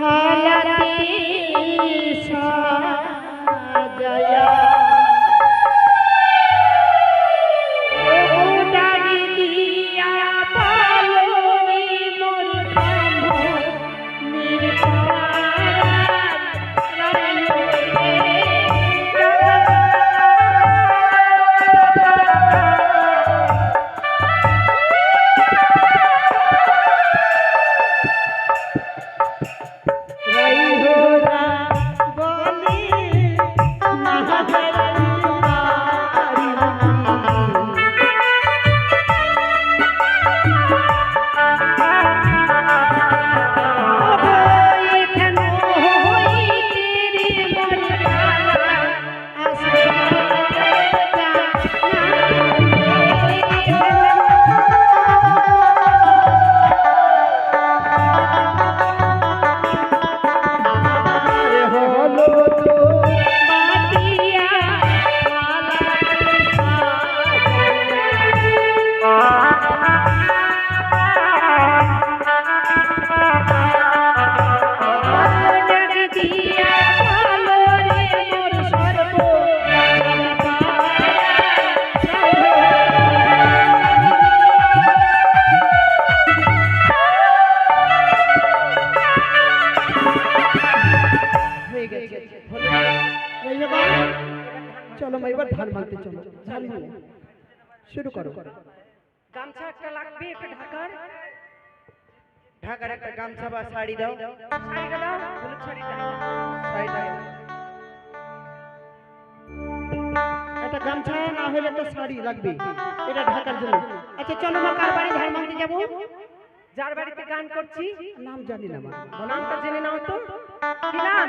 হালাতে সাজায়া चलो मैं एबार धान मानते चलो धान माने शुरू करो गामछा একটা লাগবে একটা ঢাকার ঢাকার একটা গামছা বা শাড়ি দাও শাড়িটা দাও হলুদ শাড়িটা একটা গামছা না হলে একটা শাড়ি লাগবে এটা ঢাকার জন্য আচ্ছা চলো মা কার বাড়ি ধান মানতে যাব যার বাড়িতে গান করছি নাম জানি না মা নামটা জেনে নাও তো কি নাম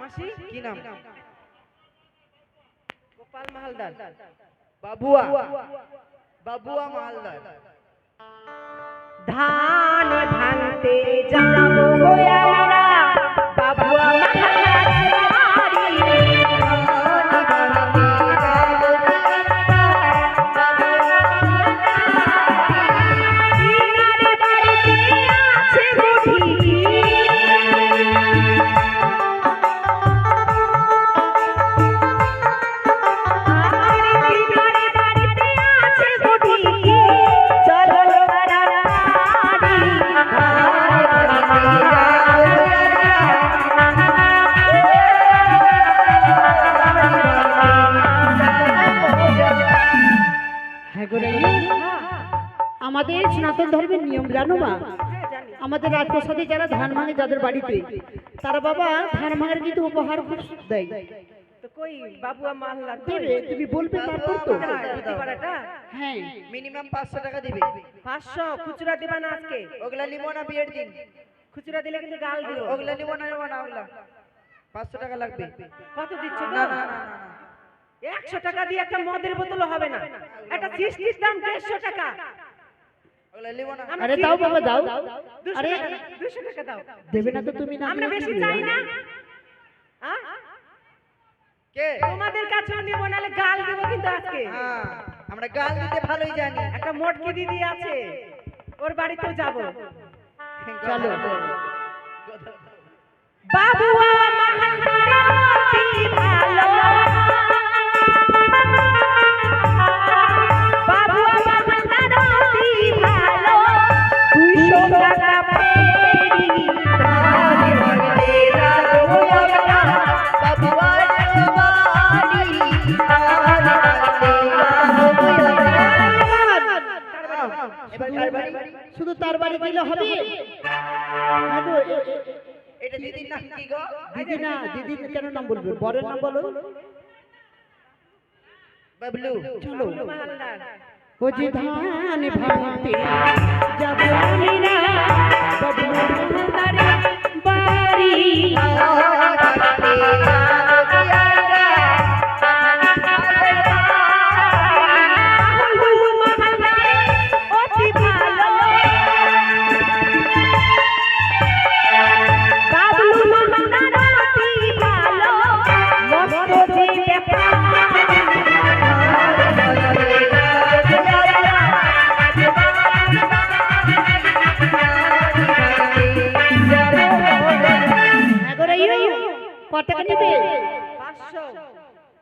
মাসি কি নাম গোপাল মালদার বাবুয়া বাবুয়া মালদার ধান ভাঙতে যাবো আমরা বাবুয়া মালদার আমাদের সনাতন ধর্মের নিয়ম জানো মা আমাদের রাজপ্রসাদে যারা ধান ভাঙে যাদের বাড়িতে তারা বাবা ধান ভাঙার কিন্তু উপহার খুব দেয় তো কই বাবুয়া মালদার দেবে তুমি বলবে তারপর তো প্রতিবারটা হ্যাঁ মিনিমাম 500 টাকা দিবে 500 খুচরা দিবা না আজকে ওগুলা নিব না বিয়ের দিন খুচরা দিলে কিন্তু গাল দিও ওগুলা নিব না ওগুলা 500 টাকা লাগবে কত দিচ্ছ না না না 100 টাকা দিয়ে একটা মদের বোতল হবে না একটা সৃষ্টির দাম 150 টাকা ওগুলা নিব না আরে দাও বাবা দাও আরে 200 টাকা দাও দেবে না তো তুমি না আমরা বেশি চাই না হ্যাঁ কে তোমাদের কাছে নিব নালে গাল দেব কিন্তু আজকে হ্যাঁ আমরা গাল দিতে ভালোই জানি একটা মোটকি দিদি আছে ওর বাড়িতেও যাব চলো বাবুয়া মালদারে ভালো বাবুয়া মালদারে ভালো 200 টাকা পেরি ধারে ভাঙতে যাবো আমরা বাবুয়া শুধু তার বাড়ি গেলে হবে এটা দিদির নাম কি গো দিদি না দিদি কেন নাম বলবে বরের নাম বলো বাবলু চলো মালদার ও যে ধান ভাঙতে যাব আমরা বাবলু মালদারে বাড়ি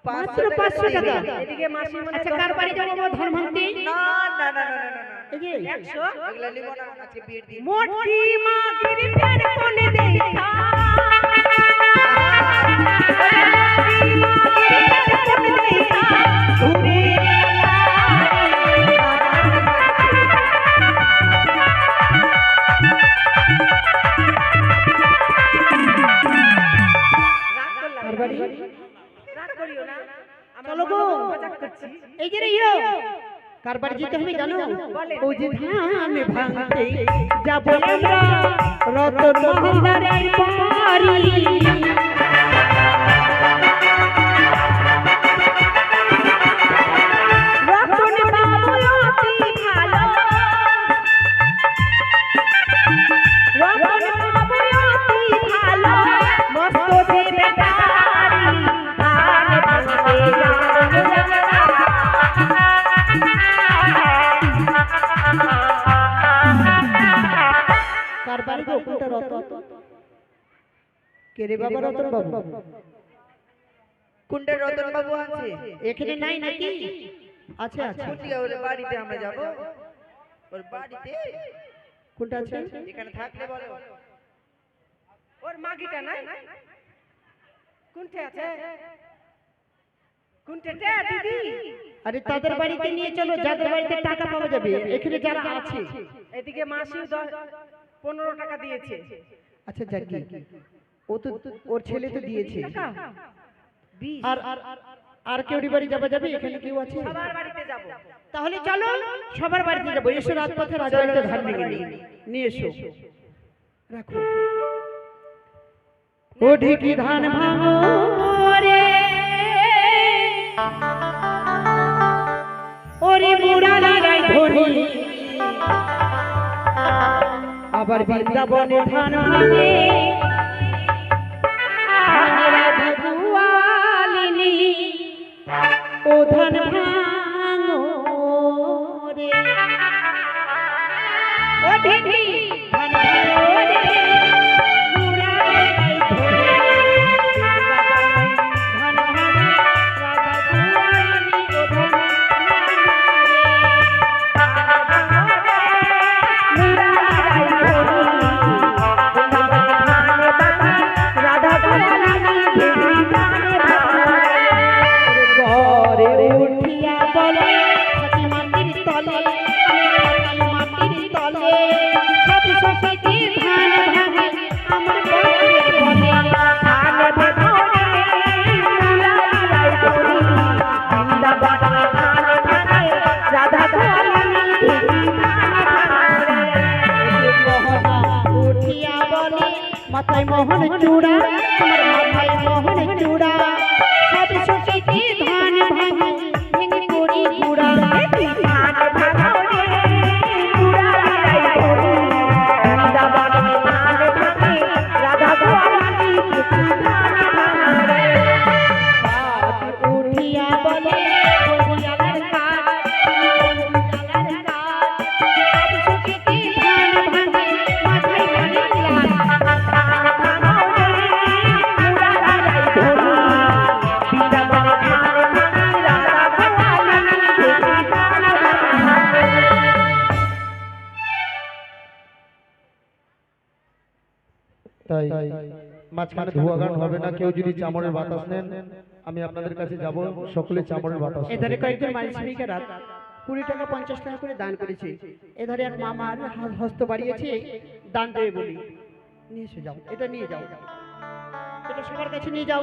মাত্র 500 টাকা। এদিকে মাসি মনে আচ্ছা কার বাড়ি যাবো বাবা ধান ভাঙতে? না না না না না না এই যে 100 ওগুলা নিব না আজকে বিয়ের দিন মোটকি মাগির প্যার কোনে দেখা কার বাড়ি? রাগ করিও না আমরা চলো গো। মজাক করছি এই যে রে ইয়ো, কার বাড়ি যেতে হবে জানো? ও যে ধান ভাঙতে যাবো আমরা রতন মহল্লার বাড়ি। রতন বাবু অতি ভালো রতন বাবু অতি ভালো মস্ত দেবে বাড়ি ধান ভাঙতে কার বাড়ি গো? কোনটা রতন? কে রে বাবা রতন বাবু? কোনটা রতন বাবু আছে এখানে নাই নাকি? আচ্ছা আচ্ছা, কোনদিকে ওর বাড়িতে আমরা যাব ওর বাড়িতে কোনটা আছে? এখানে থাকলে বলো ওর মাগিটা নাই কোনটা আছে কোনটা দিদি আরে তাদের বাড়িতে নিয়ে চলো, যাদের বাড়িতে টাকা পাওয়া যাবে। এখানে যারা আছে, এদিকে মাসি 15 টাকা দিয়েছে আচ্ছা যাকি, ও তো ওর ছেলে তো দিয়েছে। টাকা 20 আর আর কেউ বাড়ি যাবে? এখানে কেউ আছে? সবার বাড়িতে যাব তাহলে চলো সবার বাড়িতে যাবো। এসো রাজপথে রাজবাড়িতে ধান ভেঙে নিয়ে এসো। রাখো ও ঢিকি ধান ভাঙো রে ওরে মুরারি রাই ধরি, আবার বৃন্দাবনে ধান ভাঙে রাধা গোয়ালিনী ও ধান ভাঙো রে ও ঢিকি ধান ভাঙো রে মুরারি রাই ধরি, ধান ভাঙে রাধা গোয়ালিনী ও ধান ঘরে উঠিয়া বলে থাকি মাটির তলে, থাকি মাটির তলে, সব সখীকে ধান ভাঙে আমার বন্ধের বলে। ধান ভাঙো রে মুরারি রাই ধরি, বৃন্দাবনে ধান ভাঙে রাধা গোয়ালিনী ঢিকি ধান ভাঙে রে। মোহনা উঠিয়া বলে মাথায় মোহন চূড়া, আমার মাথায় মোহন চূড়া, সব সখীকে ধান ভাঙে ভেঙে করি গুড়া। ধান ভাঙো রে মুরারি রাই ধরি, বৃন্দাবনে ধান ভাঙে রাধা গোয়ালিনী ঢিকি ধান ভাঙে রে। বাদ উঠিয়া বলে বরিয়ালের কাজ, বরিয়ালের কাজ, সব সখীকে ধান ভাঙে মাথায় ভাঙে লাল। ধান ভাঙো রে মুরারি রাই ধরি, বৃন্দাবনে ধান ভাঙে রাধা গোয়ালিনী ঢিকি ধান ভাঙে রে। তাই মাঝখানে ধোয়া গান হবে না। কেউ যদি চামড়ের বাতাস নেন আমি আপনাদের কাছে যাব, সকলে চামড়ের বাতাস নেন। এধারে কয়েকজন মানসিকেরা 20 টাকা 50 টাকা করে দান করেছে। এধারে এক মামার হস্ত বাড়িয়েছে দান দেবে বলি। নিয়ে এসে যাও, এটা নিয়ে যাও, এটা সবার কাছে নিয়ে যাও।